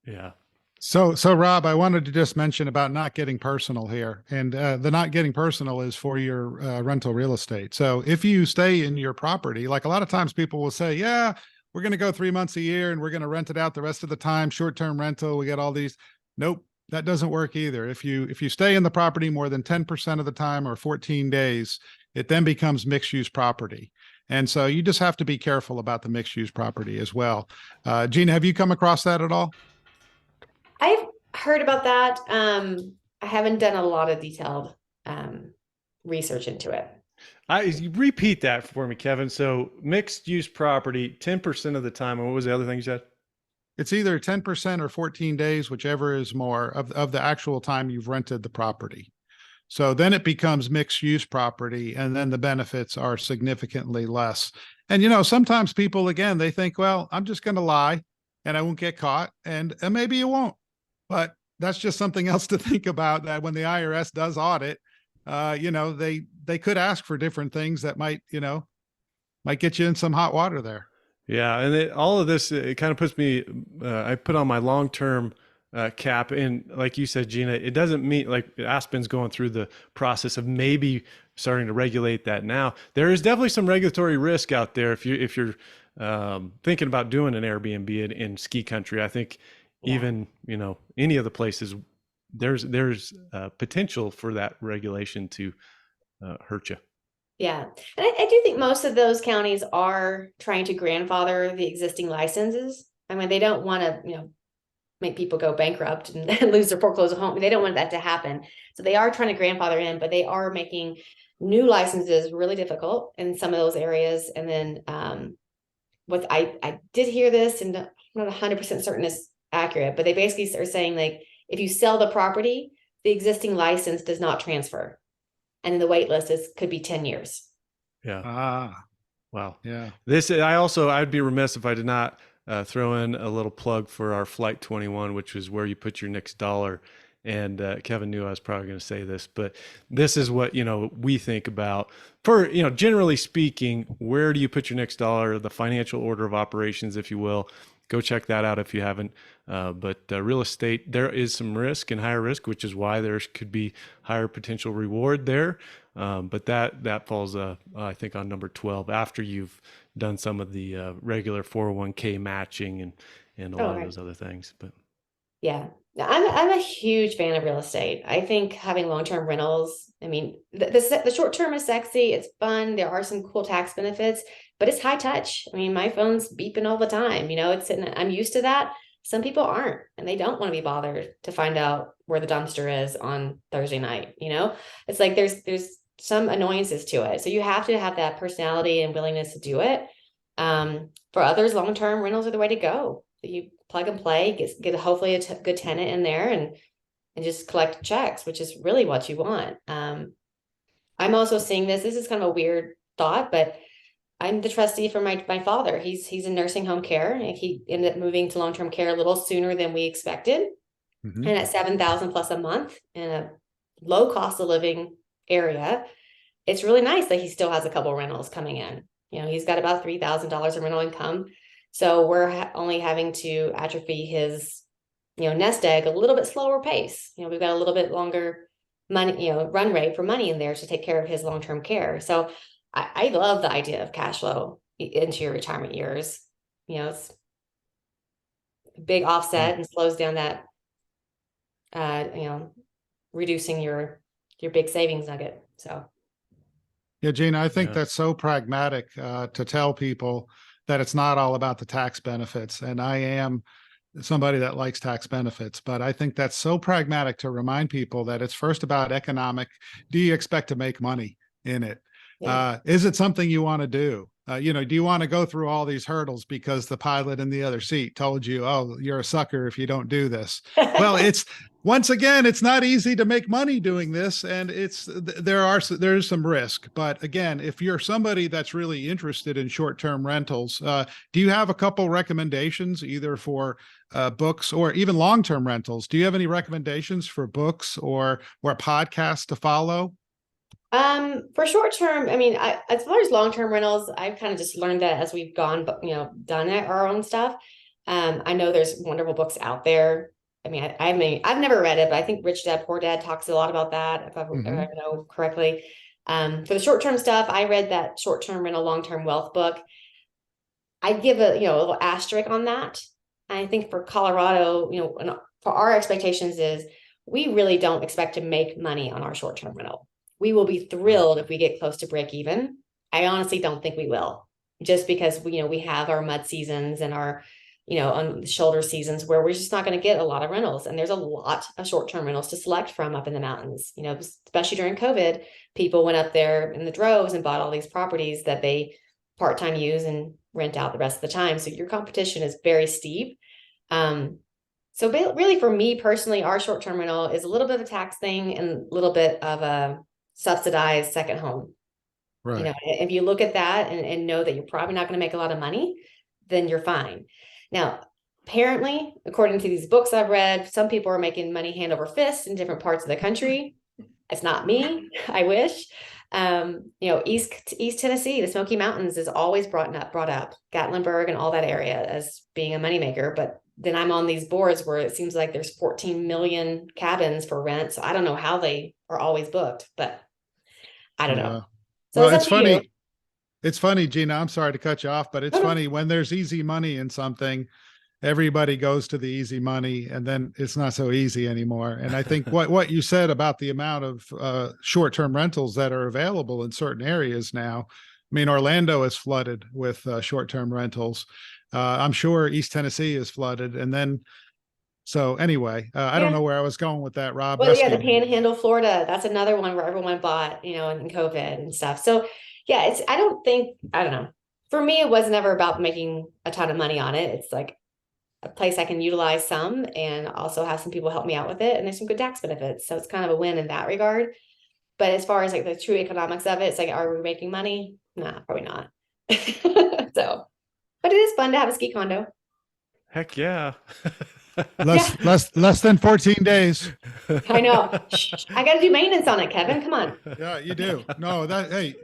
Yeah. So Rob, I wanted to just mention about not getting personal here, and the not getting personal is for your rental real estate. So if you stay in your property, like a lot of times people will say, yeah, we're going to go 3 months a year and we're going to rent it out the rest of the time, short-term rental. We get all these. Nope, that doesn't work either. If you stay in the property more than 10% of the time or 14 days, it then becomes mixed-use property. And so you just have to be careful about the mixed-use property as well. Gina, have you come across that at all? I've heard about that. I haven't done a lot of detailed research into it. You repeat that for me, Kevin. So mixed use property, 10% of the time. And what was the other thing you said? It's either 10% or 14 days, whichever is more of the actual time you've rented the property. So then it becomes mixed use property, and then the benefits are significantly less. And, you know, sometimes people, again, they think, well, I'm just going to lie and I won't get caught, and maybe you won't. But that's just something else to think about, that when the IRS does audit, you know, they could ask for different things that might get you in some hot water there. Yeah. And all of this, it kind of puts me, I put on my long-term cap. And like you said, Gina, it doesn't mean like Aspen's going through the process of maybe starting to regulate that now. There is definitely some regulatory risk out there if you're thinking about doing an Airbnb in ski country. I think even, you know, any of the places, there's potential for that regulation to hurt you. Yeah. And I do think most of those counties are trying to grandfather the existing licenses. I mean, they don't want to, you know, make people go bankrupt and lose their foreclosed home. They don't want that to happen. So they are trying to grandfather in, but they are making new licenses really difficult in some of those areas. And then what I did hear this, and I'm not 100% certain it's accurate, but they basically are saying, like, if you sell the property, the existing license does not transfer, and then the wait list could be 10 years. Yeah. Wow. Yeah. I'd be remiss if I did not throw in a little plug for our Flight 21, which is where you put your next dollar. And Kevin knew I was probably going to say this, but this is what, you know, we think about for, you know, generally speaking, where do you put your next dollar, the financial order of operations, if you will. Go check that out if you haven't. But real estate, there is some risk and higher risk, which is why there could be higher potential reward there. But that falls, I think, on number 12 after you've done some of the regular 401k matching and a lot of those other things. But yeah, I'm a huge fan of real estate. I think having long-term rentals, I mean, the short term is sexy, it's fun, there are some cool tax benefits, but it's high touch. I mean, my phone's beeping all the time, you know, it's sitting, I'm used to that. Some people aren't, and they don't want to be bothered to find out where the dumpster is on Thursday night. You know, it's like there's some annoyances to it. So you have to have that personality and willingness to do it. For others, long-term rentals are the way to go. You plug and play, get hopefully a good tenant in there and just collect checks, which is really what you want. I'm also seeing this is kind of a weird thought, but I'm the trustee for my father. He's in nursing home care. And he ended up moving to long-term care a little sooner than we expected. Mhm. And at 7,000 plus a month in a low cost of living area, it's really nice that he still has a couple rentals coming in. He's got about $3,000 of rental income. So we're only having to atrophy his, nest egg a little bit slower pace. We've got a little bit longer money, run rate for money in there to take care of his long-term care. So I love the idea of cash flow into your retirement years. It's a big offset and slows down that, reducing your big savings nugget. So. Yeah, Gina, I think Yeah. that's so pragmatic to tell people that it's not all about the tax benefits. And I am somebody that likes tax benefits, but I think that's so pragmatic to remind people that it's first about economic. Do you expect to make money in it? Yeah. Is it something you want to do? Do you want to go through all these hurdles because the pilot in the other seat told you, oh, you're a sucker if you don't do this? Well, once again, it's not easy to make money doing this, and there's some risk. But again, if you're somebody that's really interested in short-term rentals, do you have a couple recommendations either for books or even long-term rentals? Do you have any recommendations for books or podcasts to follow? For short term, I mean, as far as long-term rentals, I've kind of just learned that as we've gone, but done our own stuff. I know there's wonderful books out there. I mean, I've never read it, but I think Rich Dad Poor Dad talks a lot about that, if I know correctly. For the short-term stuff, I read that short-term rental, long-term wealth book. I give a little asterisk on that. And I think for Colorado, and for our expectations is we really don't expect to make money on our short-term rental. We will be thrilled if we get close to break even. I honestly don't think we will, just because we have our mud seasons and our on the shoulder seasons where we're just not going to get a lot of rentals, and there's a lot of short-term rentals to select from up in the mountains. Especially during COVID, people went up there in the droves and bought all these properties that they part-time use and rent out the rest of the time. So your competition is very steep. So really for me personally, our short-term rental is a little bit of a tax thing and a little bit of a subsidized second home. Right. If you look at that and know that you're probably not going to make a lot of money, then you're fine. Now, apparently, according to these books I've read, some people are making money hand over fist in different parts of the country. It's not me. I wish. East Tennessee, the Smoky Mountains is always brought up, Gatlinburg and all that area as being a moneymaker. But then I'm on these boards where it seems like there's 14 million cabins for rent. So I don't know how they are always booked, but I don't know. So Well, it's it's up to you. funny. It's funny, Gina. I'm sorry to cut you off, but it's funny when there's easy money in something, everybody goes to the easy money, and then it's not so easy anymore. And I think what you said about the amount of short-term rentals that are available in certain areas now. I mean, Orlando is flooded with short-term rentals. I'm sure East Tennessee is flooded, and then. So anyway, I don't know where I was going with that, Rob. Well, yeah, the Rescue me. Panhandle, Florida. That's another one where everyone bought, in COVID and stuff. So yeah, I don't know. For me, it was never about making a ton of money on it. It's like a place I can utilize some and also have some people help me out with it. And there's some good tax benefits. So it's kind of a win in that regard. But as far as like the true economics of it, it's like, are we making money? Nah, probably not. So, but it is fun to have a ski condo. Heck yeah. Less than 14 days. I know. Shh, I got to do maintenance on it, Kevin. Come on. Yeah, you do. No, hey,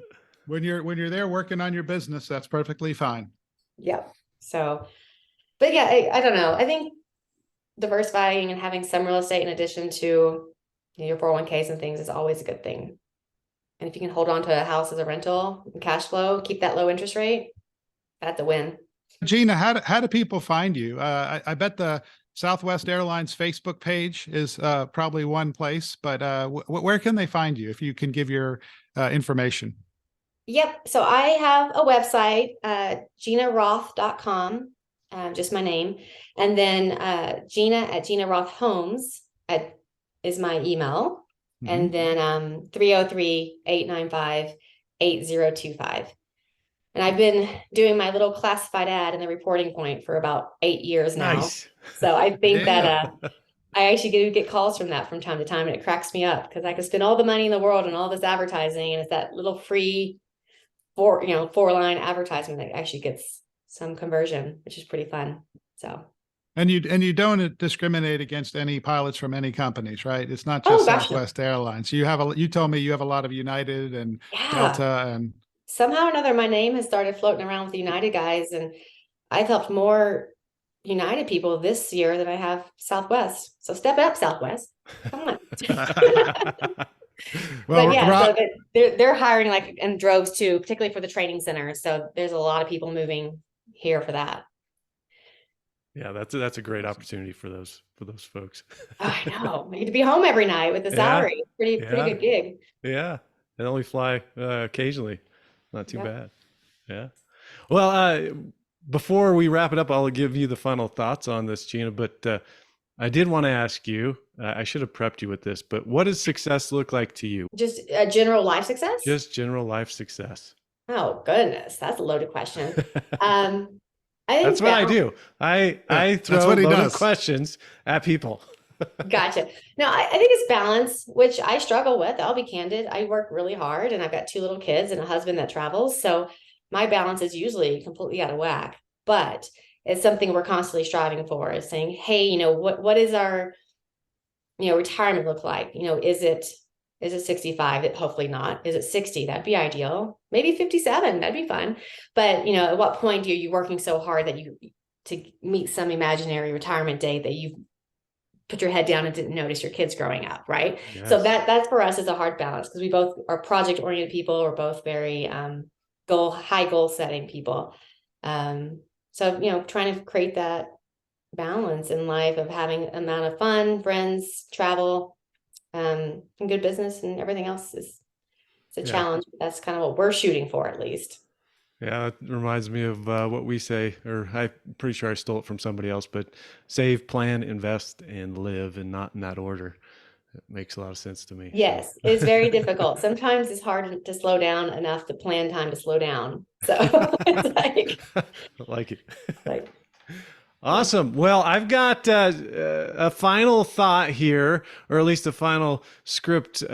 when you're there working on your business, that's perfectly fine. Yep. So, but yeah, I don't know. I think diversifying and having some real estate in addition to your 401ks and things is always a good thing. And if you can hold on to a house as a rental and cash flow, keep that low interest rate, that's a win. Gina, how do people find you? I bet the Southwest Airlines Facebook page is probably one place, but where can they find you if you can give your information? Yep. So I have a website, ginaroth.com, just my name. And then Gina at Gina Roth Homes is my email. Mm-hmm. And then 303-895-8025. And I've been doing my little classified ad in the reporting point for about 8 years now. Nice. So I think that I actually do get calls from that from time to time, and it cracks me up because I could spend all the money in the world on all this advertising, and it's that little free 4-line advertisement that actually gets some conversion, which is pretty fun. So. And you don't discriminate against any pilots from any companies, right? It's not just Gosh, no. Southwest Airlines. You told me you have a lot of United and Yeah. Delta and Somehow or another, my name has started floating around with the United guys, and I've helped more United people this year than I have Southwest. So step it up, Southwest. Come on. well, But yeah, Rob, so they're hiring like in droves too, particularly for the training center. So there's a lot of people moving here for that. Yeah, that's a great opportunity for those folks. I know. You get to be home every night with the salary. Pretty good gig. Yeah. And only fly occasionally. Not too Yep. bad. Yeah. Well, before we wrap it up, I'll give you the final thoughts on this, Gina, but I did want to ask you, I should have prepped you with this, but what does success look like to you? Just a general life success? Just general life success. Oh, goodness. That's a loaded question. I think that's what I do. I throw loaded questions at people. Gotcha. No, I think it's balance, which I struggle with. I'll be candid. I work really hard and I've got 2 little kids and a husband that travels. So my balance is usually completely out of whack, but it's something we're constantly striving for, is saying, hey, what is our, retirement look like? Is it 65? Hopefully not. Is it 60? That'd be ideal. Maybe 57. That'd be fun. But, at what point are you working so hard that to meet some imaginary retirement date that you've put your head down and didn't notice your kids growing up, right? Yes. So that's for us is a hard balance, because we both are project oriented people. We're both very high goal setting people. So trying to create that balance in life of having an amount of fun, friends, travel, and good business, and everything else is a challenge. But that's kind of what we're shooting for, at least. Yeah, it reminds me of what we say, or I'm pretty sure I stole it from somebody else, but save, plan, invest, and live, and not in that order. It makes a lot of sense to me. Yes, it's very difficult. Sometimes it's hard to slow down enough to plan time to slow down. So it's like, I like it. Awesome. Well, I've got a final thought here, or at least a final script.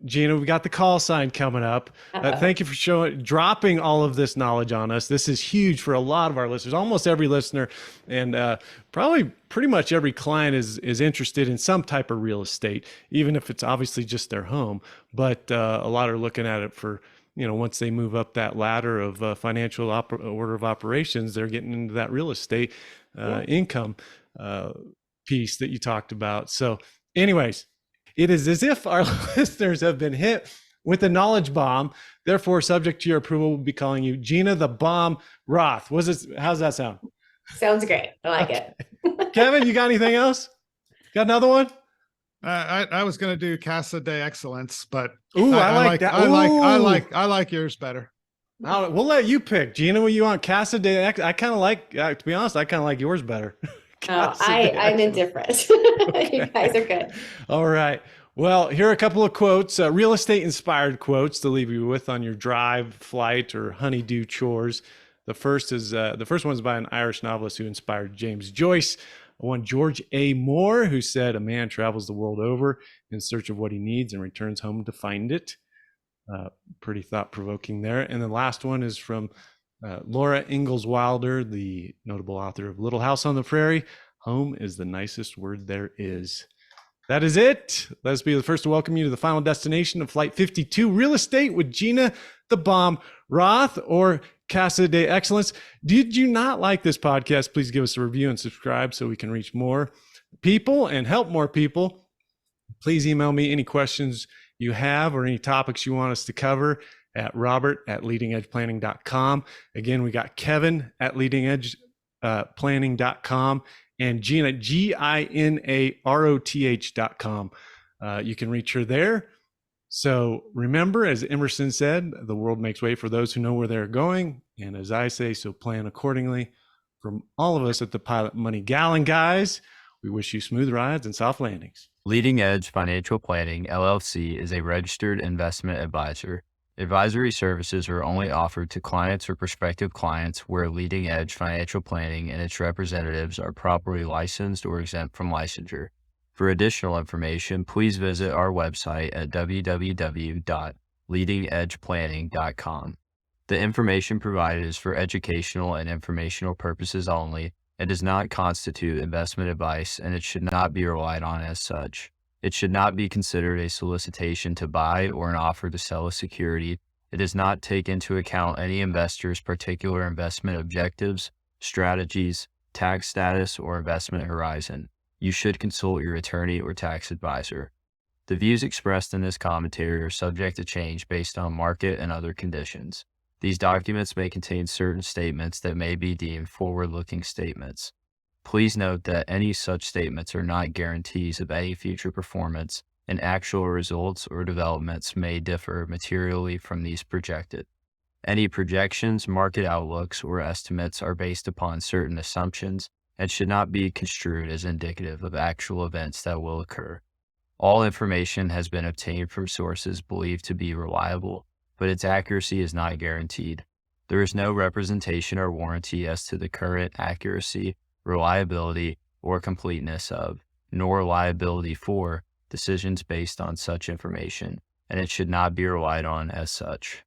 Gina, we got the call sign coming up. Thank you for dropping all of this knowledge on us. This is huge for a lot of our listeners, almost every listener, and probably pretty much every client is interested in some type of real estate, even if it's obviously just their home. But a lot are looking at it for, once they move up that ladder of financial order of operations, they're getting into that real estate income piece that you talked about. So anyways, it is as if our listeners have been hit with a knowledge bomb. Therefore, subject to your approval, we'll be calling you Gina the Bomb Roth. How's that sound? Sounds great. I like it. Kevin, you got anything else? Got another one? I was going to do Casa de Excellence, but I like that. I like yours better. We'll let you pick, Gina. What you want? Casa de Excellence? I kind of like, to be honest, I kind of like yours better. I'm indifferent. You guys are good. All right. Well, here are a couple of quotes, real estate inspired quotes to leave you with on your drive, flight, or honeydew chores. The first one is by an Irish novelist who inspired James Joyce. One, George A. Moore, who said, "A man travels the world over in search of what he needs and returns home to find it." Pretty thought-provoking there. And the last one is from Laura Ingalls Wilder, the notable author of Little House on the Prairie. "Home is the nicest word there is." That is it. Let us be the first to welcome you to the final destination of Flight 52, Real Estate with Gina the Bomb Roth, or Casa de Excellence. Did you not like this podcast? Please give us a review and subscribe so we can reach more people and help more people. Please email me any questions you have or any topics you want us to cover at robert@leadingedgeplanning.com. Again, we got Kevin at leadingedgeplanning.com and Gina, GINAROTH.com. You can reach her there. So remember, as Emerson said, the world makes way for those who know where they're going. And as I say, so plan accordingly. From all of us at the Pilot Money Gallon guys, we wish you smooth rides and soft landings. Leading Edge Financial Planning, LLC is a registered investment advisor. Advisory services are only offered to clients or prospective clients where Leading Edge Financial Planning and its representatives are properly licensed or exempt from licensure. For additional information, please visit our website at www.leadingedgeplanning.com. The information provided is for educational and informational purposes only. It does not constitute investment advice, and it should not be relied on as such. It should not be considered a solicitation to buy or an offer to sell a security. It does not take into account any investor's particular investment objectives, strategies, tax status, or investment horizon. You should consult your attorney or tax advisor. The views expressed in this commentary are subject to change based on market and other conditions. These documents may contain certain statements that may be deemed forward-looking statements. Please note that any such statements are not guarantees of any future performance, and actual results or developments may differ materially from these projected. Any projections, market outlooks, or estimates are based upon certain assumptions and should not be construed as indicative of actual events that will occur. All information has been obtained from sources believed to be reliable, but its accuracy is not guaranteed. There is no representation or warranty as to the current accuracy, reliability, or completeness of, nor liability for, decisions based on such information, and it should not be relied on as such.